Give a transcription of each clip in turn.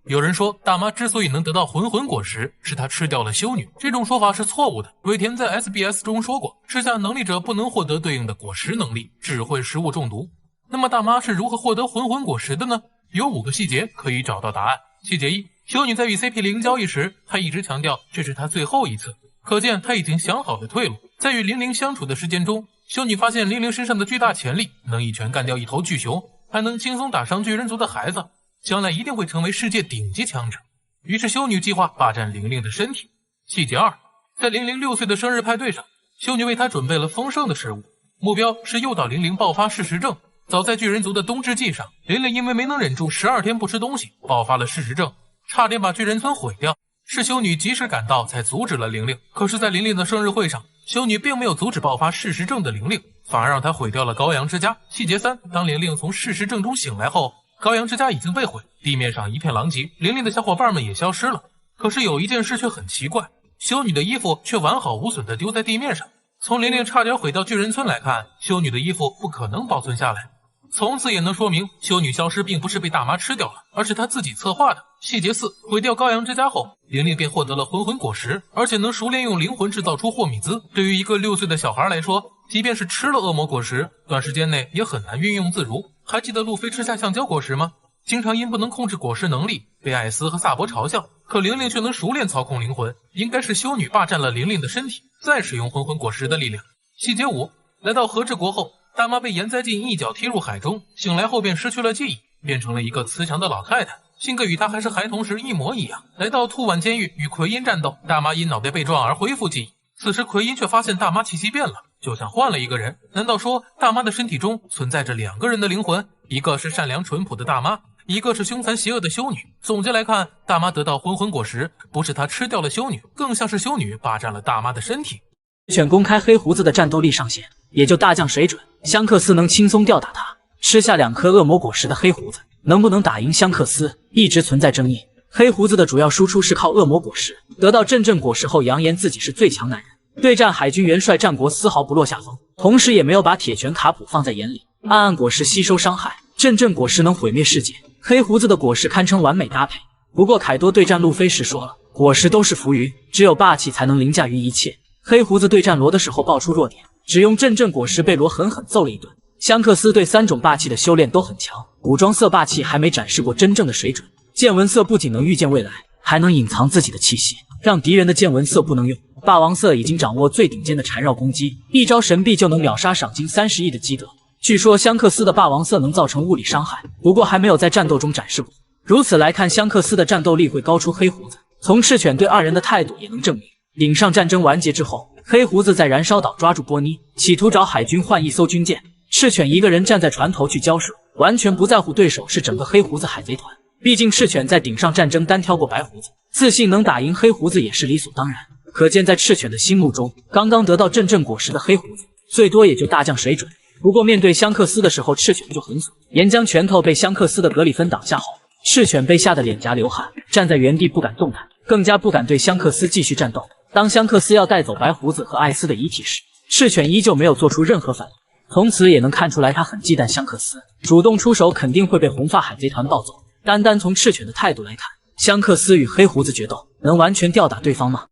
有人说，大妈之所以能得到混混果实，是她吃掉了修女。这种说法是错误的。尾田在 SBS 中说过，吃下能力者不能获得对应的果实能力，只会食物中毒。那么大妈是如何获得混混果实的呢？有5个细节可以找到答案。细节1，修女在与 CP0 交易时，她一直强调这是她最后一次，可见她已经想好了退路。在与00相处的时间中，修女发现00身上的巨大潜力，能一拳干掉一头巨熊，还能轻松打伤巨人族的孩子，将来一定会成为世界顶级强者。于是修女计划霸占00的身体。细节2，在00 6岁的生日派对上，修女为他准备了丰盛的食物，目标是诱导00爆发嗜食症。早在巨人族的冬至祭上，00因为没能忍住12天不吃东西，爆发了嗜食症，差点把巨人村毁掉。是修女及时赶到才阻止了00。可是在00的生日会上，修女并没有阻止爆发嗜食症的00，反而让他毁掉了羔羊之家。细节3，当00从嗜食症中醒来后，羔羊之家已经被毁，地面上一片狼藉，00的小伙伴们也消失了。可是有一件事却很奇怪，修女的衣服却完好无损地丢在地面上。从00差点毁掉巨人村来看，修女的衣服不可能保存下来。从此也能说明，修女消失并不是被大妈吃掉了，而是她自己策划的。细节4，毁掉羔羊之家后，00便获得了混混果实，而且能熟练用灵魂制造出霍米兹。对于一个6岁的小孩来说，即便是吃了恶魔果实，短时间内也很难运用自如。还记得路飞吃下橡胶果实吗？经常因不能控制果实能力被艾斯和萨博嘲笑，可00却能熟练操控灵魂，应该是修女霸占了00的身体，再使用混混果实的力量。细节5，来到和治国后，大妈被岩灾镜一脚踢入海中，醒来后便失去了记忆，变成了一个慈祥的老太太，性格与她还是孩童时一模一样。来到兔婉监狱与奎因战斗，大妈因脑袋被撞而恢复记忆，此时奎因却发现大妈气息变了，就像换了一个人。难道说大妈的身体中存在着2个人的灵魂？一个是善良淳朴的大妈，一个是凶残邪恶的修女。总结来看，大妈得到混混果实，不是她吃掉了修女，更像是修女霸占了大妈的身体。选公开黑胡子的战斗力上限也就大降水准，香克斯能轻松吊打他。吃下2颗恶魔果实的黑胡子能不能打赢香克斯，一直存在争议。黑胡子的主要输出是靠恶魔果实，得到阵阵果实后扬言自己是最强男人，对战海军元帅战国丝毫不落下风，同时也没有把铁拳卡普放在眼里。暗暗果实吸收伤害，阵阵果实能毁灭世界，黑胡子的果实堪称完美搭配。不过凯多对战路飞时说了，果实都是浮云，只有霸气才能凌驾于一切。黑胡子对战罗的时候爆出弱点，只用阵阵果实被罗狠狠揍了一顿。香克斯对3种霸气的修炼都很强，武装色霸气还没展示过真正的水准。见闻色不仅能预见未来，还能隐藏自己的气息，让敌人的见闻色不能用。霸王色已经掌握最顶尖的缠绕攻击，一招神臂就能秒杀赏金30亿的基德。据说香克斯的霸王色能造成物理伤害，不过还没有在战斗中展示过。如此来看，香克斯的战斗力会高出黑胡子。从赤犬对2人的态度也能证明。顶上战争完结之后，黑胡子在燃烧岛抓住波妮，企图找海军换一艘军舰。赤犬一个人站在船头去交涉，完全不在乎对手是整个黑胡子海贼团。毕竟赤犬在顶上战争单挑过白胡子，自信能打赢黑胡子也是理所当然。可见在赤犬的心目中，刚刚得到阵阵果实的黑胡子，最多也就大降水准。不过面对香克斯的时候，赤犬就很损，岩浆拳头被香克斯的格里芬挡下后，赤犬被吓得脸颊流汗，站在原地不敢动弹，更加不敢对香克斯继续战斗。当香克斯要带走白胡子和艾斯的遗体时，赤犬依旧没有做出任何反应。从此也能看出来他很忌惮香克斯，主动出手肯定会被红发海贼团抱走。单从赤犬的态度来看，香克斯与黑胡子决斗能完全吊打对方吗？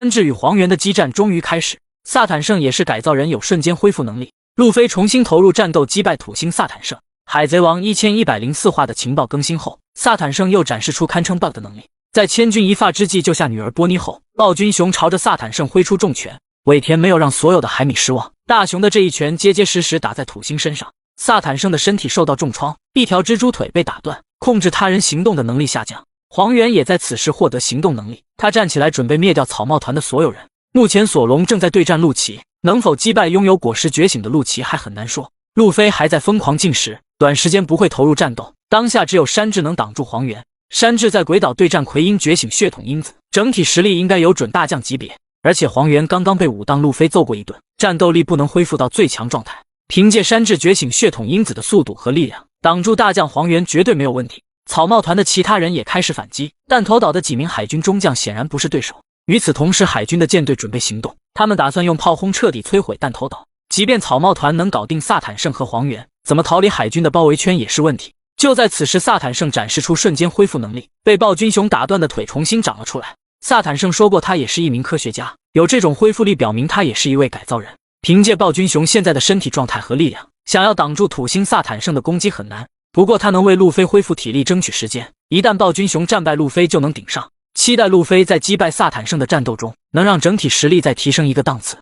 山治与黄猿的激战终于开始，萨坦圣也是改造人，有瞬间恢复能力。路飞重新投入战斗，击败土星萨坦圣。海贼王1104话的情报更新后，萨坦圣又展示出堪称 bug 的能力。在千钧一发之际救下女儿波妮后，暴君熊朝着萨坦圣挥出重拳，尾田没有让所有的海米失望，大熊的这一拳结结实实打在土星身上，萨坦圣的身体受到重创，一条蜘蛛腿被打断，控制他人行动的能力下降。黄猿也在此时获得行动能力，他站起来准备灭掉草帽团的所有人。目前索隆正在对战陆奇，能否击败拥有果实觉醒的陆奇还很难说。路飞还在疯狂进食，短时间不会投入战斗，当下只有山治能挡住黄猿。山治在鬼岛对战奎因觉醒血统因子，整体实力应该有准大将级别，而且黄猿刚刚被武当路飞揍过一顿，战斗力不能恢复到最强状态。凭借山治觉醒血统因子的速度和力量，挡住大将黄猿绝对没有问题。草帽团的其他人也开始反击，弹头岛的几名海军中将显然不是对手。与此同时，海军的舰队准备行动，他们打算用炮轰彻底摧毁弹头岛。即便草帽团能搞定萨坦圣和黄猿，怎么逃离海军的包围圈也是问题。就在此时，萨坦圣展示出瞬间恢复能力，被暴君熊打断的腿重新长了出来。萨坦圣说过，他也是一名科学家，有这种恢复力，表明他也是一位改造人。凭借暴君熊现在的身体状态和力量，想要挡住土星萨坦圣的攻击很难。不过他能为路飞恢复体力争取时间，一旦暴君熊战败，路飞就能顶上。期待路飞在击败萨坦圣的战斗中，能让整体实力再提升一个档次。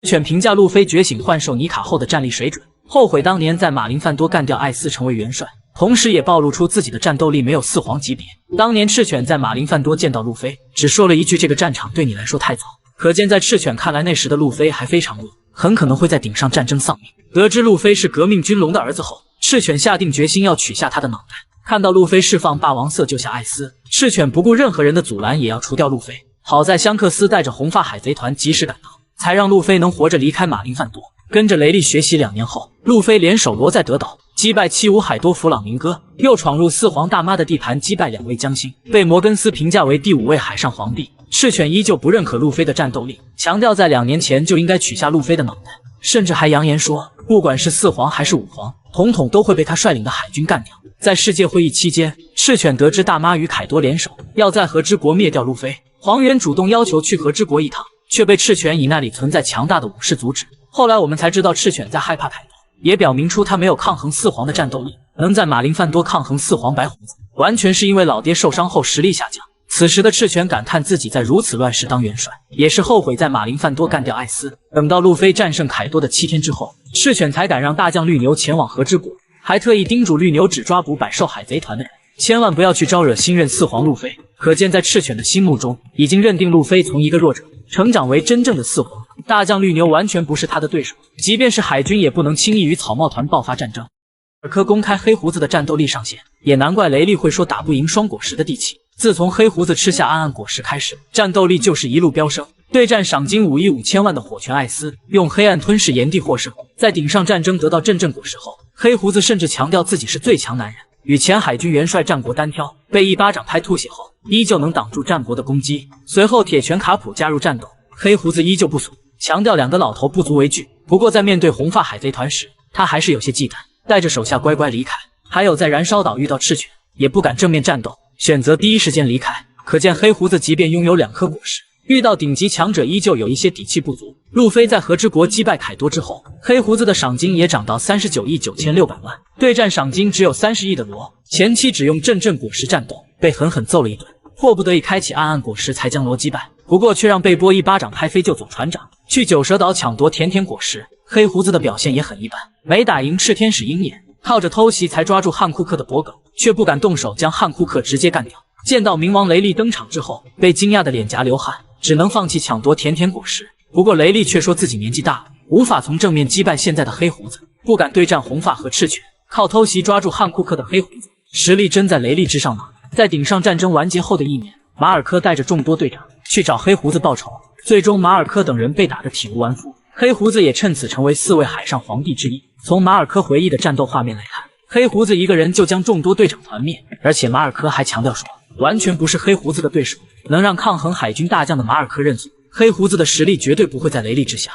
犬评价路飞觉醒幻兽尼卡后的战力水准，后悔当年在马林范多干掉艾斯成为元帅，同时也暴露出自己的战斗力没有四皇级别。当年赤犬在马林范多见到路飞，只说了一句：“这个战场对你来说太早。”可见在赤犬看来，那时的路飞还非常弱，很可能会在顶上战争丧命。得知路飞是革命军龙的儿子后，赤犬下定决心要取下他的脑袋。看到路飞释放霸王色救下艾斯，赤犬不顾任何人的阻拦也要除掉路飞。好在香克斯带着红发海贼团及时赶到，才让路飞能活着离开马林范多。跟着雷利学习2年后，路飞联手罗在德岛击败七武海多弗朗明哥，又闯入四皇大妈的地盘击败2位将星，被摩根斯评价为第5位海上皇帝。赤犬依旧不认可路飞的战斗力，强调在2年前就应该取下路飞的脑袋，甚至还扬言说，不管是4皇还是5皇，统统都会被他率领的海军干掉。在世界会议期间，赤犬得知大妈与凯多联手，要在和之国灭掉路飞。黄猿主动要求去和之国一趟，却被赤犬以那里存在强大的武士阻止。后来我们才知道，赤犬在害怕凯多，也表明出他没有抗衡4皇的战斗力，能在马林范多抗衡4皇白胡子，完全是因为老爹受伤后实力下降。此时的赤犬感叹自己在如此乱世当元帅，也是后悔在马林范多干掉艾斯。等到路飞战胜凯多的7天之后，赤犬才敢让大将绿牛前往和之国，还特意叮嘱绿牛只抓捕百兽海贼团的人，千万不要去招惹新任4皇路飞。可见在赤犬的心目中，已经认定路飞从一个弱者成长为真正的4皇。大将绿牛完全不是他的对手，即便是海军也不能轻易与草帽团爆发战争。尔科公开黑胡子的战斗力上限，也难怪雷利会说打不赢双果实的地气。自从黑胡子吃下暗暗果实开始，战斗力就是一路飙升。对战赏金5亿5千万的火拳艾斯，用黑暗吞噬炎帝获胜。在顶上战争得到阵阵果实后，黑胡子甚至强调自己是最强男人。与前海军元帅战国单挑，被一巴掌拍吐血后，依旧能挡住战国的攻击。随后铁拳卡普加入战斗，黑胡子依旧不怂，强调2个老头不足为惧。不过在面对红发海贼团时，他还是有些忌惮，带着手下乖乖离开。还有在燃烧岛遇到赤犬，也不敢正面战斗，选择第一时间离开。可见黑胡子即便拥有2颗果实，遇到顶级强者依旧有一些底气不足。路飞在和之国击败凯多之后，黑胡子的赏金也涨到39亿9600万，对战赏金只有30亿的罗，前期只用阵阵果实战斗，被狠狠揍了一顿，迫不得已开启暗暗果实才将罗击败。不过却让贝波一巴掌拍飞就走船长，去九蛇岛抢夺甜甜果实。黑胡子的表现也很一般，没打赢赤天使鹰眼，靠着偷袭才抓住汉库克的脖梗，却不敢动手将汉库克直接干掉。见到冥王雷利登场之后，被惊讶的脸颊流汗，只能放弃抢夺甜甜果实。不过雷利却说自己年纪大了，无法从正面击败现在的黑胡子，不敢对战红发和赤犬，靠偷袭抓住汉库克的黑胡子，实力真在雷利之上吗？在顶上战争完结后的1年，马尔科带着众多队长去找黑胡子报仇，最终马尔科等人被打得体无完肤，黑胡子也趁此成为4位海上皇帝之一。从马尔科回忆的战斗画面来看，黑胡子一个人就将众多队长团灭，而且马尔科还强调说，完全不是黑胡子的对手，能让抗衡海军大将的马尔科认怂，黑胡子的实力绝对不会在雷利之下。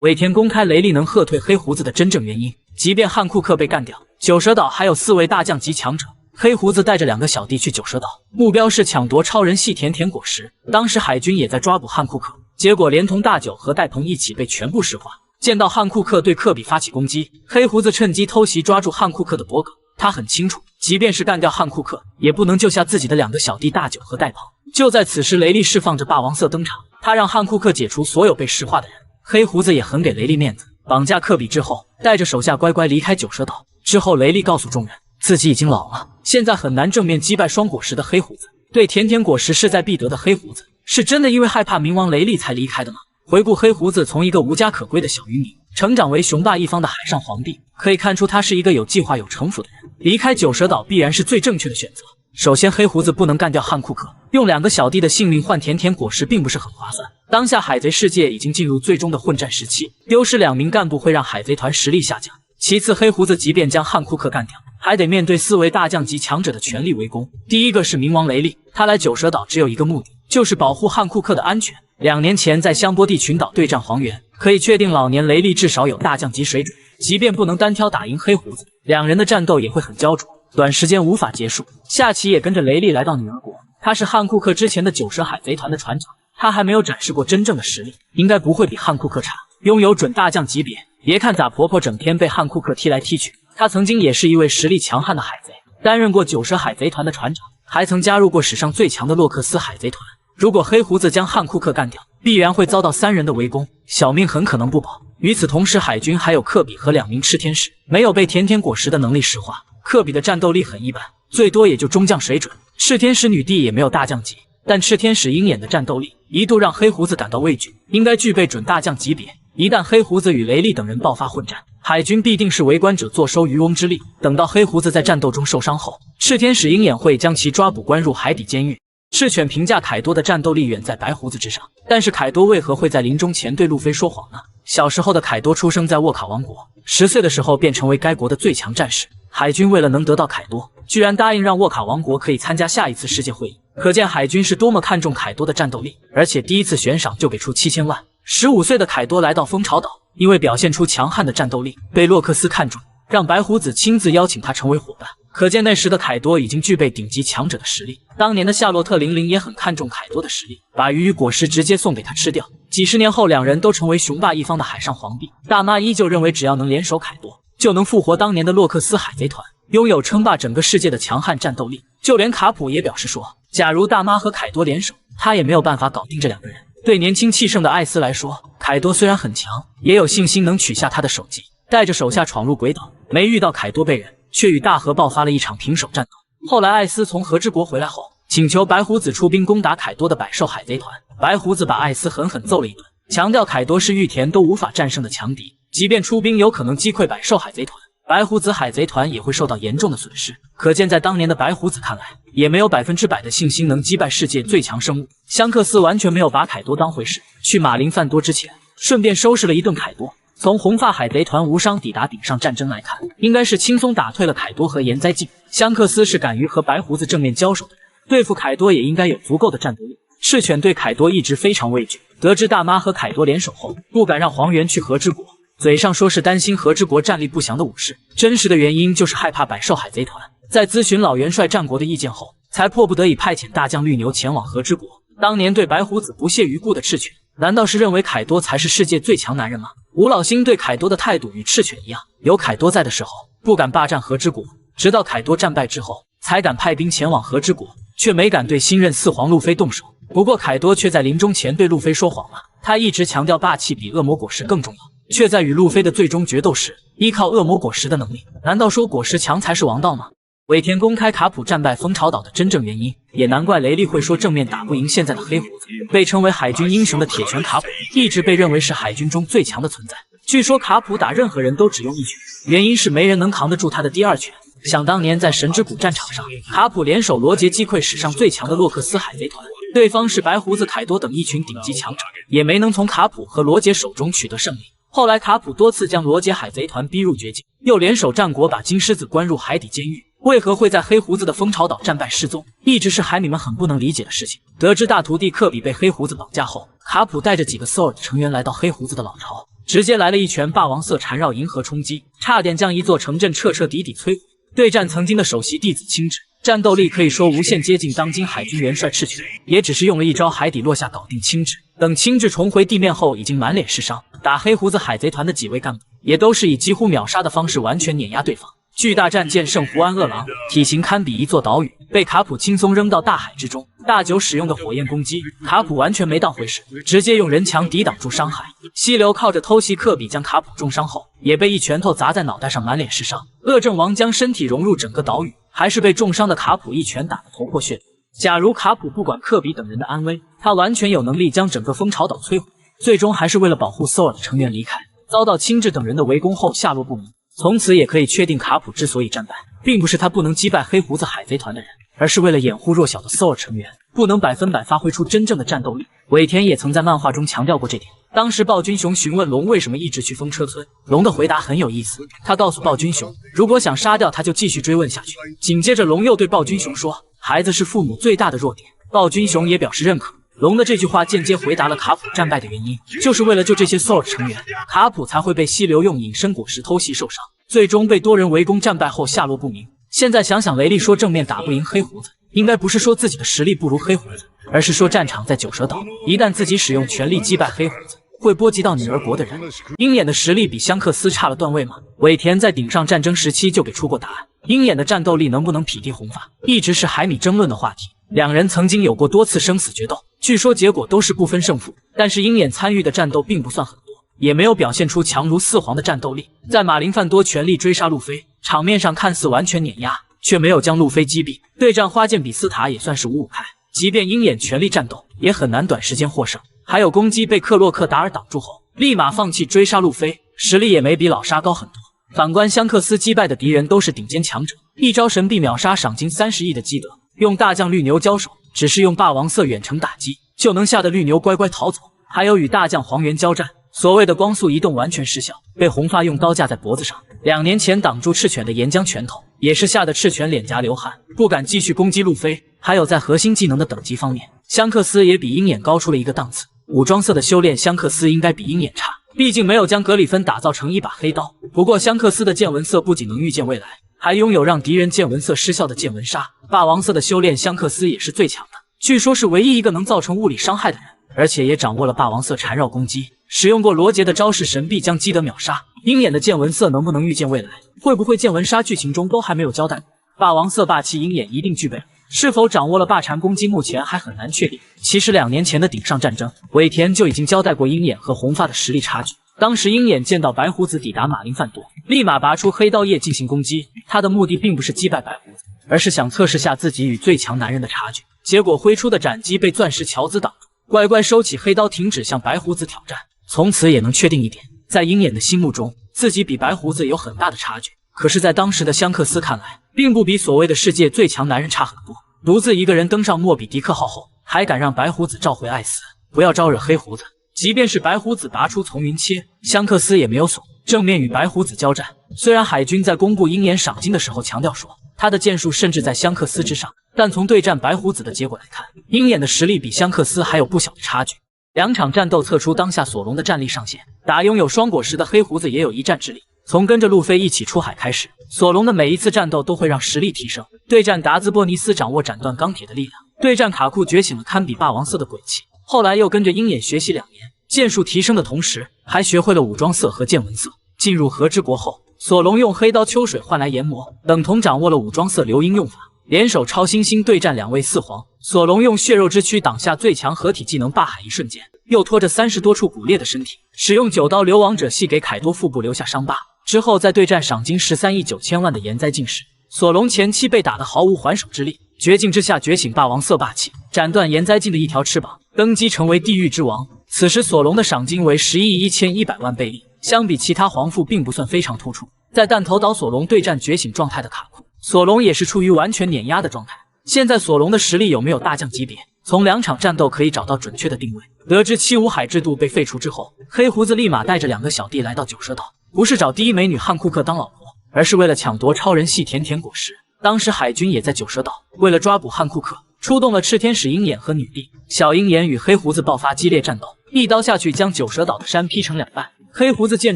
尾田公开雷利能喝退黑胡子的真正原因，即便汉库克被干掉，九蛇岛还有4位大将级强者。黑胡子带着2个小弟去九蛇岛，目标是抢夺超人系甜甜果实。当时海军也在抓捕汉库克，结果连同大九和戴鹏一起被全部石化。见到汉库克对科比发起攻击，黑胡子趁机偷袭抓住汉库克的脖梗。他很清楚，即便是干掉汉库克，也不能救下自己的2个小弟大九和戴鹏。就在此时，雷利释放着霸王色登场，他让汉库克解除所有被石化的人。黑胡子也很给雷利面子，绑架科比之后，带着手下乖乖离开九蛇岛。之后雷利告诉众人，自己已经老了，现在很难正面击败双果实的黑胡子。对甜甜果实势在必得的黑胡子，是真的因为害怕冥王雷利才离开的吗？回顾黑胡子从一个无家可归的小渔民，成长为雄霸一方的海上皇帝，可以看出他是一个有计划有城府的人。离开九蛇岛必然是最正确的选择。首先，黑胡子不能干掉汉库克，用2个小弟的性命换甜甜果实并不是很划算。当下海贼世界已经进入最终的混战时期，丢失2名干部会让海贼团实力下降。其次，黑胡子即便将汉库克干掉，还得面对4位大将级强者的全力围攻。第一个是冥王雷利，他来九蛇岛只有一个目的，就是保护汉库克的安全。2年前在香波地群岛对战黄猿，可以确定老年雷利至少有大将级水准，即便不能单挑打赢黑胡子，2人的战斗也会很焦灼。短时间无法结束。夏奇也跟着雷利来到女儿国，他是汉库克之前的9蛇海贼团的船长，他还没有展示过真正的实力，应该不会比汉库克差，拥有准大将级别。别看咋婆婆整天被汉库克踢来踢去，他曾经也是一位实力强悍的海贼，担任过9蛇海贼团的船长，还曾加入过史上最强的洛克斯海贼团。如果黑胡子将汉库克干掉，必然会遭到3人的围攻，小命很可能不保。与此同时，海军还有克比和2名炽天使，没有被甜甜果实的能力石化。克比的战斗力很一般，最多也就中将水准。炽天使女帝也没有大将级，但炽天使鹰眼的战斗力一度让黑胡子感到畏惧，应该具备准大将级别。一旦黑胡子与雷利等人爆发混战，海军必定是围观者坐收渔翁之利。等到黑胡子在战斗中受伤后，炽天使鹰眼会将其抓捕关入海底监狱。赤犬评价凯多的战斗力远在白胡子之上，但是凯多为何会在临终前对路飞说谎呢？小时候的凯多出生在沃卡王国，10岁的时候便成为该国的最强战士。海军为了能得到凯多，居然答应让沃卡王国可以参加下一次世界会议，可见海军是多么看重凯多的战斗力，而且第一次悬赏就给出7000万。15岁的凯多来到蜂巢岛，因为表现出强悍的战斗力，被洛克斯看中，让白胡子亲自邀请他成为伙伴。可见那时的凯多已经具备顶级强者的实力。当年的夏洛特00也很看重凯多的实力，把鱼与果实直接送给他吃掉。几十年后，2人都成为雄霸一方的海上皇帝。大妈依旧认为，只要能联手凯多，就能复活当年的洛克斯海贼团，拥有称霸整个世界的强悍战斗力。就连卡普也表示说，假如大妈和凯多联手，他也没有办法搞定这2个人。对年轻气盛的艾斯来说，凯多虽然很强，也有信心能取下他的首级，带着手下闯入鬼岛，没遇到凯多被人，却与大河爆发了一场平手战斗。后来艾斯从和之国回来后，请求白胡子出兵攻打凯多的百兽海贼团。白胡子把艾斯狠狠揍了一顿，强调凯多是玉田都无法战胜的强敌，即便出兵有可能击溃百兽海贼团，白胡子海贼团也会受到严重的损失。可见在当年的白胡子看来，也没有100%的信心能击败世界最强生物。香克斯完全没有把凯多当回事，去马林饭多之前，顺便收拾了一顿凯多。从红发海贼团无伤抵达顶上战争来看，应该是轻松打退了凯多和岩灾镜。香克斯是敢于和白胡子正面交手的人，对付凯多也应该有足够的战斗力。赤犬对凯多一直非常畏惧，得知大妈和凯多联手后，不敢让黄猿去和之国，嘴上说是担心和之国战力不详的武士，真实的原因就是害怕百兽海贼团。在咨询老元帅战国的意见后，才迫不得已派遣大将绿牛前往和之国。当年对白胡子不屑一顾的赤犬，难道是认为凯多才是世界最强男人吗？吴老星对凯多的态度与赤犬一样，有凯多在的时候，不敢霸占和之国，直到凯多战败之后，才敢派兵前往和之国，却没敢对新任四皇路飞动手。不过凯多却在临终前对路飞说谎了，他一直强调霸气比恶魔果实更重要，却在与路飞的最终决斗时，依靠恶魔果实的能力。难道说果实强才是王道吗？尾田公开卡普战败蜂巢岛的真正原因，也难怪雷利会说正面打不赢现在的黑胡子。被称为海军英雄的铁拳卡普，一直被认为是海军中最强的存在。据说卡普打任何人都只用一拳，原因是没人能扛得住他的第二拳。想当年在神之谷战场上，卡普联手罗杰击溃史上最强的洛克斯海贼团，对方是白胡子、凯多等一群顶级强者，也没能从卡普和罗杰手中取得胜利。后来卡普多次将罗杰海贼团逼入绝境，又联手战国把金狮子关入海底监狱。为何会在黑胡子的蜂巢岛战败失踪，一直是海米们很不能理解的事情。得知大徒弟克比被黑胡子绑架后，卡普带着几个 SWORD 成员来到黑胡子的老巢，直接来了一拳霸王色缠绕银河冲击，差点将一座城镇彻彻底底摧毁。对战曾经的首席弟子青雉，战斗力可以说无限接近当今海军元帅赤犬，也只是用了一招海底落下搞定青雉。等青雉重回地面后，已经满脸是伤。打黑胡子海贼团的几位干部，也都是以几乎秒杀的方式完全碾压对方。巨大战舰圣胡安恶狼体型堪比一座岛屿，被卡普轻松扔到大海之中。大九使用的火焰攻击，卡普完全没当回事，直接用人墙抵挡住伤害。溪流靠着偷袭克比将卡普重伤后，也被一拳头砸在脑袋上，满脸是伤。恶阵王将身体融入整个岛屿，还是被重伤的卡普一拳打得头破血流。假如卡普不管克比等人的安危，他完全有能力将整个蜂巢岛摧毁。最终还是为了保护 SWORD 成员离开，遭到青雉等人的围攻后下落不明。从此也可以确定，卡普之所以战败，并不是他不能击败黑胡子海贼团的人，而是为了掩护弱小的 SWORD 成员，不能100%发挥出真正的战斗力。尾田也曾在漫画中强调过这点。当时暴君雄询问龙为什么一直去风车村，龙的回答很有意思，他告诉暴君雄，如果想杀掉他就继续追问下去。紧接着龙又对暴君雄说，孩子是父母最大的弱点。暴君雄也表示认可。龙的这句话间接回答了卡普战败的原因，就是为了救这些 SWORD 成员，卡普才会被溪流用隐身果实偷袭受伤，最终被多人围攻战败后下落不明。现在想想，雷利说正面打不赢黑胡子，应该不是说自己的实力不如黑胡子，而是说战场在九蛇岛，一旦自己使用全力击败黑胡子，会波及到女儿国的人。鹰眼的实力比香克斯差了段位吗？尾田在顶上战争时期就给出过答案，鹰眼的战斗力能不能匹敌红发，一直是海米争论的话题。两人曾经有过多次生死决斗，据说结果都是不分胜负，但是鹰眼参与的战斗并不算很多，也没有表现出强如四皇的战斗力。在马林范多全力追杀路飞，场面上看似完全碾压，却没有将路飞击毙。对战花剑比斯塔也算是五五开，即便鹰眼全力战斗，也很难短时间获胜。还有攻击被克洛克达尔挡住后，立马放弃追杀路飞，实力也没比老沙高很多。反观香克斯击败的敌人都是顶尖强者，一招神臂秒杀，赏金30亿的积德。用大将绿牛交手，只是用霸王色远程打击，就能吓得绿牛乖乖逃走。还有与大将黄猿交战，所谓的光速移动完全失效，被红发用刀架在脖子上。2年前挡住赤犬的岩浆拳头，也是吓得赤犬脸颊流汗，不敢继续攻击路飞。还有在核心技能的等级方面，香克斯也比鹰眼高出了一个档次。武装色的修炼，香克斯应该比鹰眼差，毕竟没有将格里芬打造成一把黑刀。不过香克斯的剑纹色不仅能预见未来，还拥有让敌人剑纹色失效的剑纹杀。霸王色的修炼，香克斯也是最强的，据说是唯一一个能造成物理伤害的人，而且也掌握了霸王色缠绕攻击，使用过罗杰的招式神臂将基德秒杀。鹰眼的剑纹色能不能预见未来？会不会剑纹杀？剧情中都还没有交代。霸王色霸气，鹰眼一定具备了，是否掌握了霸缠攻击，目前还很难确定。其实2年前的顶上战争，尾田就已经交代过鹰眼和红发的实力差距。当时鹰眼见到白胡子抵达马林范多，立马拔出黑刀叶进行攻击，他的目的并不是击败白胡子，而是想测试下自己与最强男人的差距。结果挥出的斩击被钻石乔子挡住，乖乖收起黑刀，停止向白胡子挑战。从此也能确定一点，在鹰眼的心目中，自己比白胡子有很大的差距。可是在当时的香克斯看来，并不比所谓的世界最强男人差很多。独自一个人登上莫比迪克号后，还敢让白胡子召回艾斯，不要招惹黑胡子。即便是白胡子拔出从云切，香克斯也没有怂，正面与白胡子交战。虽然海军在公布鹰眼赏金的时候强调说他的剑术甚至在香克斯之上，但从对战白胡子的结果来看，鹰眼的实力比香克斯还有不小的差距。2场战斗测出当下索隆的战力上限，打拥有双果实的黑胡子也有一战之力。从跟着路飞一起出海开始，索隆的每一次战斗都会让实力提升。对战达兹波尼斯掌握斩断钢铁的力量，对战卡库觉醒了堪比霸王色的鬼气。后来又跟着鹰眼学习2年，剑术提升的同时，还学会了武装色和剑纹色。进入和之国后，索隆用黑刀秋水换来研磨，等同掌握了武装色流萤用法。联手超新星对战2位四皇，索隆用血肉之躯挡下最强合体技能霸海，一瞬间又拖着30多处骨裂的身体，使用9刀流王者系给凯多腹部留下伤疤。之后再对战赏金13亿9千万的岩灾境时，索隆前期被打得毫无还手之力，绝境之下觉醒霸王色霸气，斩断岩灾境的一条翅膀，登基成为地狱之王。此时索隆的赏金为10亿1100万贝利，相比其他皇父并不算非常突出。在弹头岛索隆对战觉醒状态的卡库，索隆也是处于完全碾压的状态。现在索隆的实力有没有大将级别？从2场战斗可以找到准确的定位。得知七武海制度被废除之后，黑胡子立马带着2个小弟来到九蛇岛，不是找第一美女汉库克当老婆，而是为了抢夺超人系甜甜果实。当时海军也在九蛇岛，为了抓捕汉库克，出动了赤天使鹰眼和女帝小鹰眼与黑胡子爆发激烈战斗，一刀下去将九蛇岛的山劈成2半。黑胡子见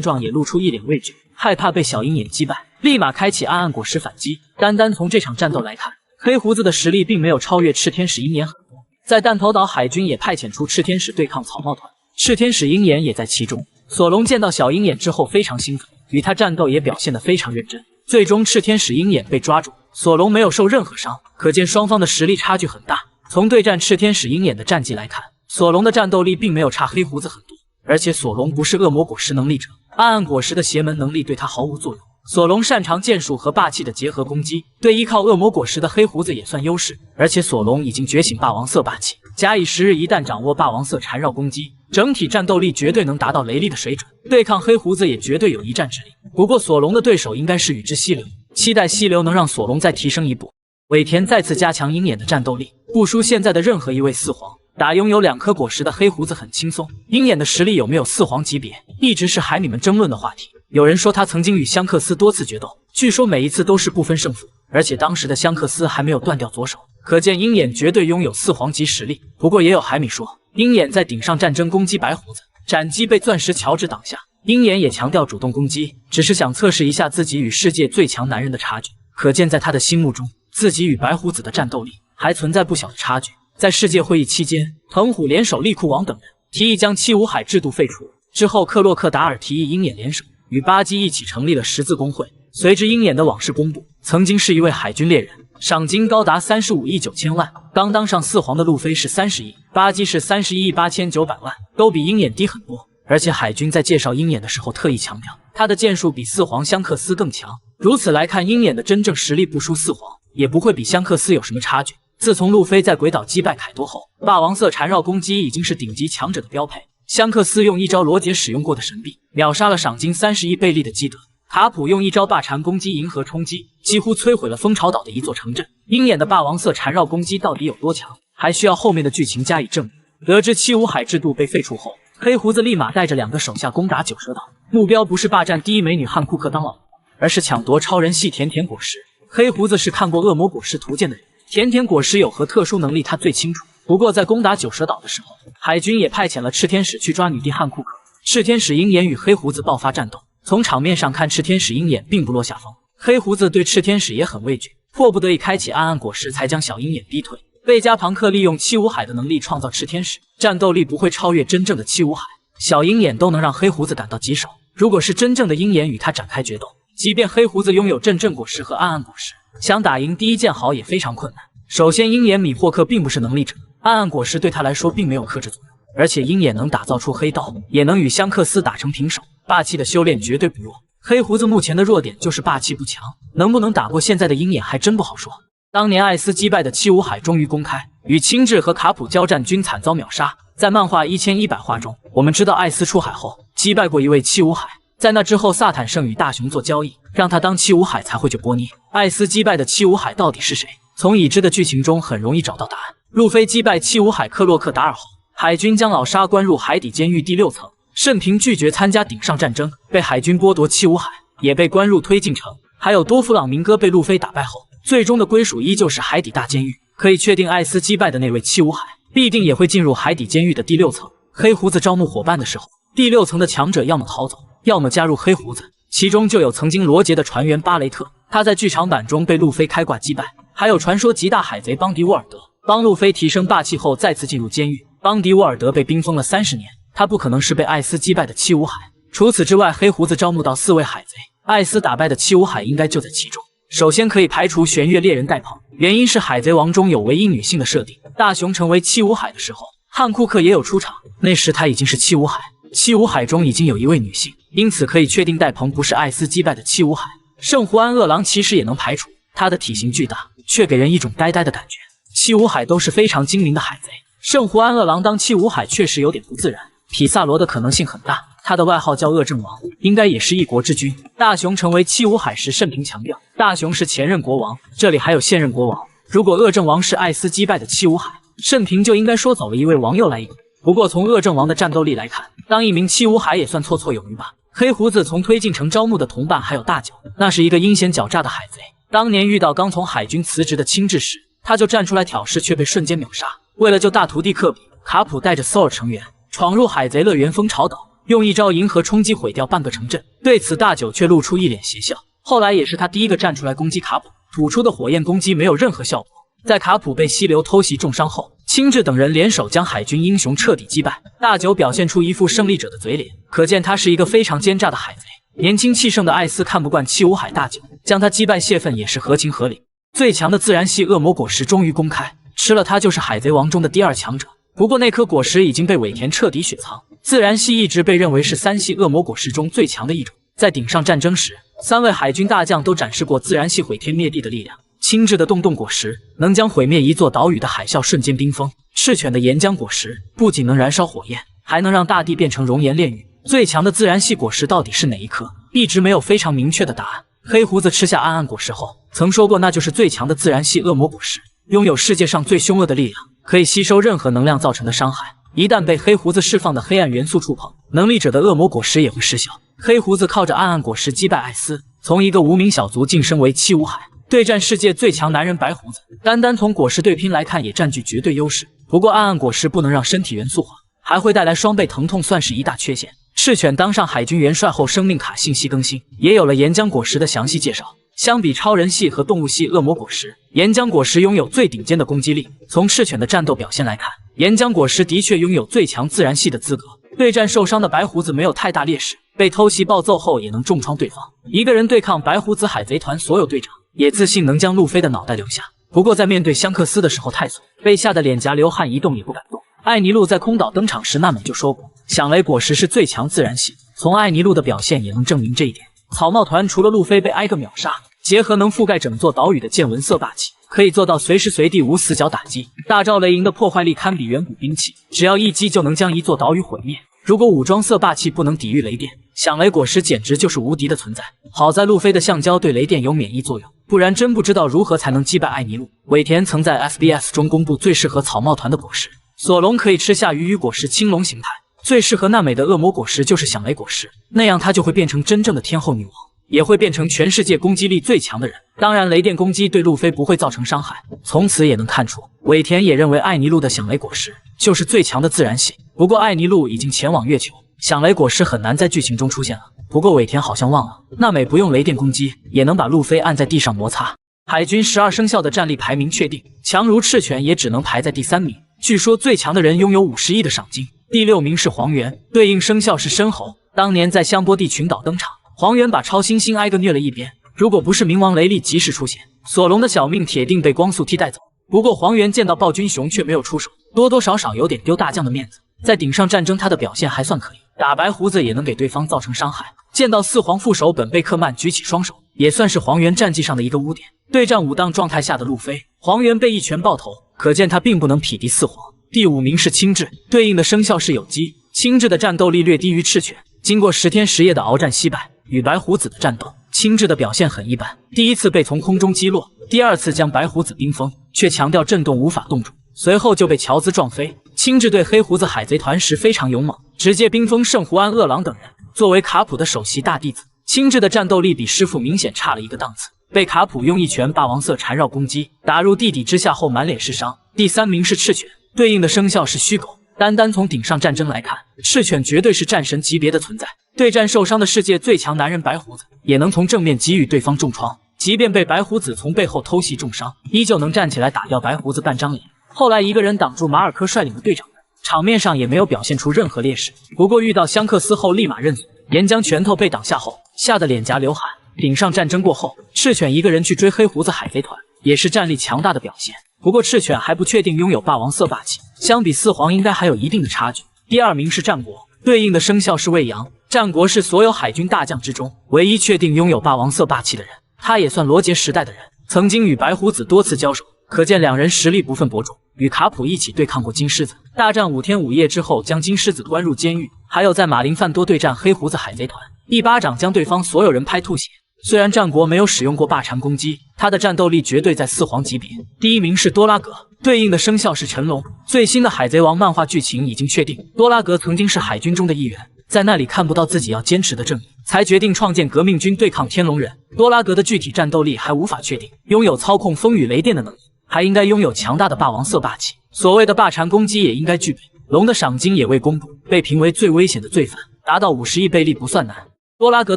状也露出一脸畏惧，害怕被小鹰眼击败，立马开启暗暗果实反击。单从这场战斗来看，黑胡子的实力并没有超越赤天使鹰眼很多。在弹头岛，海军也派遣出赤天使对抗草帽团，赤天使鹰眼也在其中。索隆见到小鹰眼之后非常兴奋，与他战斗也表现得非常认真。最终赤天使鹰眼被抓住，索隆没有受任何伤，可见双方的实力差距很大。从对战赤天使鹰眼的战绩来看，索隆的战斗力并没有差黑胡子很多，而且索隆不是恶魔果实能力者，暗暗果实的邪门能力对他毫无作用。索隆擅长剑术和霸气的结合攻击，对依靠恶魔果实的黑胡子也算优势。而且索隆已经觉醒霸王色霸气，假以时日，一旦掌握霸王色缠绕攻击，整体战斗力绝对能达到雷利的水准，对抗黑胡子也绝对有一战之力。不过索隆的对手应该是宇之溪流，期待溪流能让索隆再提升一步。尾田再次加强鹰眼的战斗力，不输现在的任何一位四皇。打拥有2颗果实的黑胡子很轻松，鹰眼的实力有没有四皇级别，一直是海米们争论的话题。有人说他曾经与香克斯多次决斗，据说每一次都是不分胜负，而且当时的香克斯还没有断掉左手，可见鹰眼绝对拥有四皇级实力。不过也有海米说，鹰眼在顶上战争攻击白胡子，斩击被钻石乔治挡下，鹰眼也强调主动攻击，只是想测试一下自己与世界最强男人的差距。可见在他的心目中，自己与白胡子的战斗力还存在不小的差距。在世界会议期间，藤虎联手利库王等人提议将七武海制度废除。之后，克洛克达尔提议鹰眼联手与巴基一起成立了十字工会。随之鹰眼的往事公布，曾经是一位海军猎人，赏金高达35亿9千万。刚当上4皇的路飞是30亿，巴基是31亿8千9百万，都比鹰眼低很多。而且海军在介绍鹰眼的时候特意强调，他的剑术比4皇香克斯更强。如此来看，鹰眼的真正实力不输4皇，也不会比香克斯有什么差距。自从路飞在鬼岛击败凯多后，霸王色缠绕攻击已经是顶级强者的标配。香克斯用一招罗杰使用过的神臂秒杀了赏金30亿贝利的基德，卡普用一招霸缠攻击银河冲击几乎摧毁了蜂巢岛的一座城镇。鹰眼的霸王色缠绕攻击到底有多强，还需要后面的剧情加以证明。得知七武海制度被废除后，黑胡子立马带着2个手下攻打九蛇岛，目标不是霸占第一美女汉库克当老婆，而是抢夺超人系甜甜果实。黑胡子是看过恶魔果实图鉴的人，甜甜果实有何特殊能力他最清楚。不过在攻打九蛇岛的时候，海军也派遣了赤天使去抓女帝汉库克。赤天使鹰眼与黑胡子爆发战斗，从场面上看，赤天使鹰眼并不落下风。黑胡子对赤天使也很畏惧，迫不得已开启暗暗果实才将小鹰眼逼退。贝加庞克利用七武海的能力创造赤天使，战斗力不会超越真正的七武海，小鹰眼都能让黑胡子感到棘手。如果是真正的鹰眼与他展开决斗，即便黑胡子拥有阵阵果实和暗暗果实，想打赢第一剑豪也非常困难。首先，鹰眼米霍克并不是能力者，暗暗果实对他来说并没有克制作用，而且鹰眼能打造出黑刀，也能与香克斯打成平手，霸气的修炼绝对不弱。黑胡子目前的弱点就是霸气不强，能不能打过现在的鹰眼还真不好说。当年艾斯击败的七武海终于公开，与青雉和卡普交战均惨遭秒杀。在漫画1100话中，我们知道艾斯出海后击败过一位七武海，在那之后萨坦圣与大雄做交易，让他当七武海才会救波涅。艾斯击败的七武海到底是谁？从已知的剧情中很容易找到答案。路飞击败七武海克洛克达尔后，海军将老沙关入海底监狱第6层，慎平拒绝参加顶上战争，被海军剥夺七武海，也被关入推进城。还有多弗朗明哥被路飞打败后，最终的归属依旧是海底大监狱。可以确定，艾斯击败的那位七武海必定也会进入海底监狱的第6层。黑胡子招募伙伴的时候，第6层的强者要么逃走，要么加入黑胡子，其中就有曾经罗杰的船员巴雷特，他在剧场版中被路飞开挂击败。还有传说极大海贼邦迪沃尔德，帮路飞提升霸气后再次进入监狱。邦迪沃尔德被冰封了30年，他不可能是被艾斯击败的七武海。除此之外，黑胡子招募到4位海贼，艾斯打败的七武海应该就在其中。首先可以排除玄月猎人戴鹏，原因是海贼王中有唯一女性的设定。大雄成为七武海的时候，汉库克也有出场，那时他已经是七武海，七武海中已经有一位女性，因此可以确定戴鹏不是艾斯击败的七武海。圣胡安饿狼其实也能排除，他的体型巨大，却给人一种呆呆的感觉。七武海都是非常精明的海贼，圣胡安饿狼当七武海确实有点不自然。匹萨罗的可能性很大，他的外号叫恶政王，应该也是一国之君。大雄成为七武海时，慎平强调大雄是前任国王，这里还有现任国王。如果恶政王是艾斯击败的七武海，慎平就应该说走了一位王又来一个。不过从恶政王的战斗力来看，当一名七武海也算绰绰有余吧。黑胡子从推进城招募的同伴还有大九，那是一个阴险狡诈的海贼。当年遇到刚从海军辞职的青雉时，他就站出来挑事，却被瞬间秒杀。为了救大徒弟科比，卡普带着索尔成员闯入海贼乐园蜂巢岛，用一招银河冲击毁掉半个城镇。对此大九却露出一脸邪笑。后来也是他第一个站出来攻击卡普，吐出的火焰攻击没有任何效果。在卡普被溪流偷袭重伤后，青雉等人联手将海军英雄彻底击败。大九表现出一副胜利者的嘴脸，可见他是一个非常奸诈的海贼。年轻气盛的艾斯看不惯七武海大九，将他击败泄愤也是合情合理。最强的自然系恶魔果实终于公开，吃了它就是海贼王中的第2强者。不过那颗果实已经被尾田彻底雪藏。自然系一直被认为是3系恶魔果实中最强的一种。在顶上战争时，3位海军大将都展示过自然系毁天灭地的力量。青雉的洞洞果实能将毁灭一座岛屿的海啸瞬间冰封，赤犬的岩浆果实不仅能燃烧火焰，还能让大地变成熔岩炼狱。最强的自然系果实到底是哪一颗，一直没有非常明确的答案。黑胡子吃下暗暗果实后曾说过，那就是最强的自然系恶魔果实，拥有世界上最凶恶的力量，可以吸收任何能量造成的伤害。一旦被黑胡子释放的黑暗元素触碰，能力者的恶魔果实也会失效。黑胡子靠着暗暗果实击败艾斯，从一个无名小卒晋升为七武海，对战世界最强男人白胡子。单单从果实对拼来看也占据绝对优势。不过暗暗果实不能让身体元素化，还会带来双倍疼痛，算是一大缺陷。赤犬当上海军元帅后，生命卡信息更新，也有了岩浆果实的详细介绍。相比超人系和动物系恶魔果实，岩浆果实拥有最顶尖的攻击力。从赤犬的战斗表现来看，岩浆果实的确拥有最强自然系的资格。对战受伤的白胡子没有太大劣势，被偷袭暴揍后也能重创对方。一个人对抗白胡子海贼团所有队长，也自信能将路飞的脑袋留下。不过在面对香克斯的时候太怂，被吓得脸颊流汗，一动也不敢动。艾尼路在空岛登场时，娜美就说过，响雷果实是最强自然系。从艾尼路的表现也能证明这一点。草帽团除了路飞被挨个秒杀，结合能覆盖整座岛屿的见闻色霸气，可以做到随时随地无死角打击。大招雷银的破坏力堪比远古兵器，只要一击就能将一座岛屿毁灭。如果武装色霸气不能抵御雷电，响雷果实简直就是无敌的存在。好在路飞的橡胶对雷电有免疫作用，不然真不知道如何才能击败艾尼路。尾田曾在 SBS 中公布最适合草帽团的果实，索隆可以吃下鱼果实青龙形态，最适合娜美的恶魔果实就是响雷果实，那样她就会变成真正的天后女王，也会变成全世界攻击力最强的人。当然雷电攻击对路飞不会造成伤害。从此也能看出，尾田也认为艾尼路的响雷果实就是最强的自然系。不过艾尼路已经前往月球，响雷果实很难在剧情中出现了。不过尾田好像忘了，娜美不用雷电攻击也能把路飞按在地上摩擦。海军12生肖的战力排名确定，强如赤犬也只能排在第3名。据说最强的人拥有50亿的赏金。第6名是黄猿，对应生肖是申猴。当年在香波地群岛登场，黄猿把超新星挨个虐了一边，如果不是冥王雷利及时出现，索隆的小命铁定被光速替带走。不过黄猿见到暴君熊却没有出手，多多少少有点丢大将的面子。在顶上战争他的表现还算可以，打白胡子也能给对方造成伤害。见到四皇副手本贝克曼举起双手，也算是黄猿战绩上的一个污点。对战武当状态下的路飞，黄猿被一拳爆头，可见他并不能匹敌四皇。第5名是青雉，对应的生肖是有鸡。青雉的战斗力略低于赤犬，经过10天10夜的鏖战惜败。与白胡子的战斗，青雉的表现很一般，第一次被从空中击落，第二次将白胡子冰封，却强调震动无法冻住，随后就被乔兹撞飞。青雉对黑胡子海贼团时非常勇猛，直接冰封圣胡安饿狼等人。作为卡普的首席大弟子，青雉的战斗力比师傅明显差了一个档次，被卡普用一拳霸王色缠绕攻击，打入地底之下后满脸是伤。第3名是赤犬，对应的生肖是虚狗。单从顶上战争来看，赤犬绝对是战神级别的存在。对战受伤的世界最强男人白胡子，也能从正面给予对方重创，即便被白胡子从背后偷袭重伤，依旧能站起来打掉白胡子半张脸。后来一个人挡住马尔科率领的队长们，场面上也没有表现出任何劣势。不过遇到香克斯后立马认怂，岩浆拳头被挡下后，吓得脸颊流汗。顶上战争过后，赤犬一个人去追黑胡子海贼团，也是战力强大的表现。不过赤犬还不确定拥有霸王色霸气，相比四皇应该还有一定的差距。第2名是战国，对应的生肖是未羊。战国是所有海军大将之中唯一确定拥有霸王色霸气的人，他也算罗杰时代的人，曾经与白胡子多次交手，可见两人实力不分伯仲。与卡普一起对抗过金狮子，大战5天5夜之后将金狮子关入监狱，还有在马林范多对战黑胡子海贼团，一巴掌将对方所有人拍吐血。虽然战国没有使用过霸禅攻击，他的战斗力绝对在四皇级别。第1名是多拉格，对应的生肖是辰龙。最新的海贼王漫画剧情已经确定，多拉格曾经是海军中的一员，在那里看不到自己要坚持的正义，才决定创建革命军对抗天龙人。多拉格的具体战斗力还无法确定，拥有操控风雨雷电的能力，还应该拥有强大的霸王色霸气，所谓的霸禅攻击也应该具备。龙的赏金也未公布，被评为最危险的罪犯，达到50亿贝利不算难。多拉格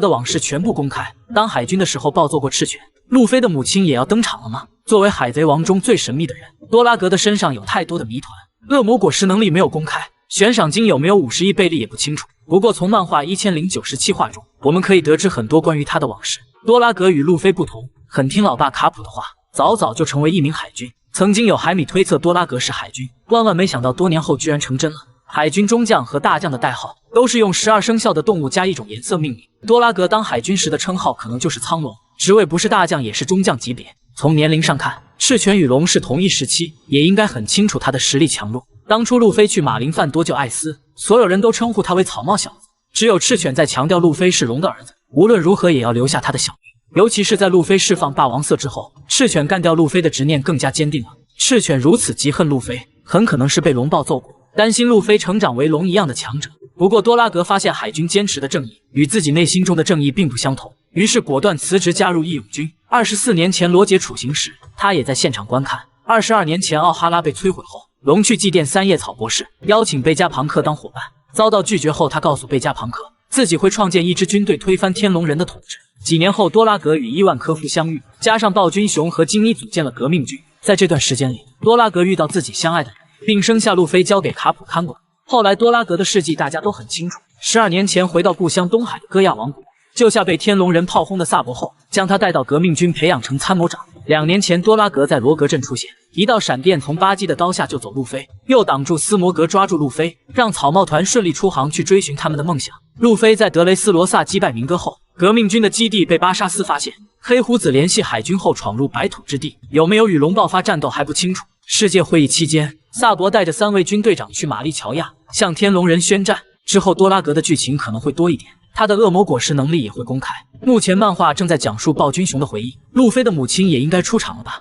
的往事全部公开，当海军的时候暴揍过赤犬，路飞的母亲也要登场了吗？作为海贼王中最神秘的人，多拉格的身上有太多的谜团。恶魔果实能力没有公开，悬赏金有没有50亿贝利也不清楚。不过从漫画1097话中，我们可以得知很多关于他的往事。多拉格与路飞不同，很听老爸卡普的话，早早就成为一名海军。曾经有海米推测多拉格是海军，万万没想到多年后居然成真了。海军中将和大将的代号都是用12生肖的动物加一种颜色命名。多拉格当海军时的称号可能就是苍龙，职位不是大将也是中将级别。从年龄上看，赤犬与龙是同一时期，也应该很清楚他的实力强弱。当初路飞去马林范多救艾斯，所有人都称呼他为草帽小子，只有赤犬在强调路飞是龙的儿子，无论如何也要留下他的小命。尤其是在路飞释放霸王色之后，赤犬干掉路飞的执念更加坚定了。赤犬如此嫉恨路飞，很可能是被龙暴揍过，担心路飞成长为龙一样的强者。不过多拉格发现海军坚持的正义与自己内心中的正义并不相同，于是果断辞职加入义勇军。24年前罗杰处刑时，他也在现场观看。22年前奥哈拉被摧毁后，龙去祭奠三叶草博士，邀请贝加庞克当伙伴，遭到拒绝后，他告诉贝加庞克自己会创建一支军队推翻天龙人的统治。几年后，多拉格与伊万科夫相遇，加上暴君熊和金妮组建了革命军。在这段时间里，多拉格遇到自己相爱的人，并生下路飞交给卡普看管。后来，多拉格的事迹大家都很清楚。12年前回到故乡东海的戈亚王国，救下被天龙人炮轰的萨博后，将他带到革命军培养成参谋长。2年前，多拉格在罗格镇出现，一道闪电从巴基的刀下救走路飞，又挡住斯摩格抓住路飞，让草帽团顺利出航去追寻他们的梦想。路飞在德雷斯罗萨击败明哥后，革命军的基地被巴沙斯发现，黑胡子联系海军后闯入白土之地，有没有与龙爆发战斗还不清楚。世界会议期间，萨博带着3位军队长去玛丽乔亚向天龙人宣战。之后多拉格的剧情可能会多一点，他的恶魔果实能力也会公开。目前漫画正在讲述暴君熊的回忆，路飞的母亲也应该出场了吧。